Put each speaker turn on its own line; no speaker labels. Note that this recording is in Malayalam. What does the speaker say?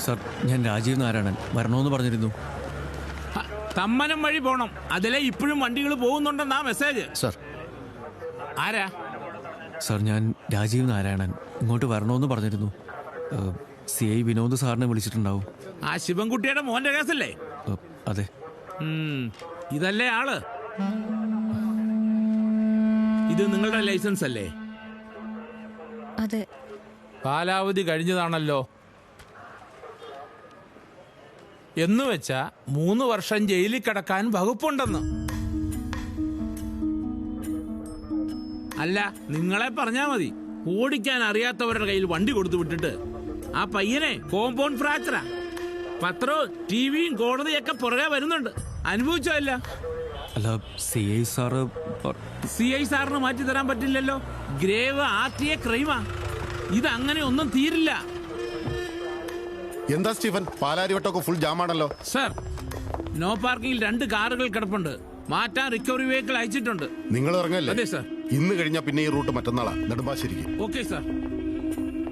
സർ, ഞാൻ രാജീവ് നാരായണൻ. വരണമെന്ന് പറഞ്ഞിരുന്നു.
തമ്മനം വഴി പോണം. അതിലെ ഇപ്പോഴും വണ്ടികൾ പോകുന്നുണ്ടെന്നാ മെസ്സേജ്.
സർ.
ആരാ?
സർ, ഞാൻ രാജീവ് നാരായണൻ. ഇങ്ങോട്ട് വരണമെന്ന് പറഞ്ഞിരുന്നു. CI വിനോദ് സാറിനെ വിളിച്ചിട്ടുണ്ടാവും.
ആ ശിവൻകുട്ടിയുടെ മോന്റെ കേസല്ലേ?
അതെ.
ഇതല്ലേ ആള്? ഇത് നിങ്ങളുടെ ലൈസൻസ് അല്ലേ?
അതെ.
കാലാവധി കഴിഞ്ഞതാണല്ലോ. എന്നുവെച്ചാ 3 വർഷം ജയിലിൽ കിടക്കാൻ വകുപ്പുണ്ടെന്ന്. അല്ല, നിങ്ങളെ പറഞ്ഞാ മതി. ഓടിക്കാൻ അറിയാത്തവരുടെ കയ്യിൽ വണ്ടി കൊടുത്തു വിട്ടിട്ട് ആ പയ്യനെ കോമ്പൗണ്ട് ഫ്രാക്ചറാ. പത്രവും ടിവിയും കോടതിയൊക്കെ പുറകെ വരുന്നുണ്ട്. അനുഭവിച്ചോ? അല്ല,
CI സാറ്.
CI സാറിന് മാറ്റി തരാൻ പറ്റില്ലല്ലോ. Grave RTA ക്രൈമാ. ഇതങ്ങനെ ഒന്നും തീരില്ല.
എന്താ സ്റ്റീഫൻ, പാലാരിവട്ടമൊക്കെ ഫുൾ ജാമാണല്ലോ.
സർ, നോ പാർക്കിംഗിൽ 2 കാറുകൾ കിടപ്പുണ്ട്. മാറ്റാൻ റിക്കവറി വെഹിക്കിൾ അയച്ചിട്ടുണ്ട്.
നിങ്ങൾ ഇറങ്ങല്ലേ?
അതെ സർ.
ഇന്ന് കഴിഞ്ഞാൽ പിന്നെ ഈ റൂട്ട് മറ്റന്നാളാ, നെടുമ്പാശ്ശേരിക്ക്.
Okay sir.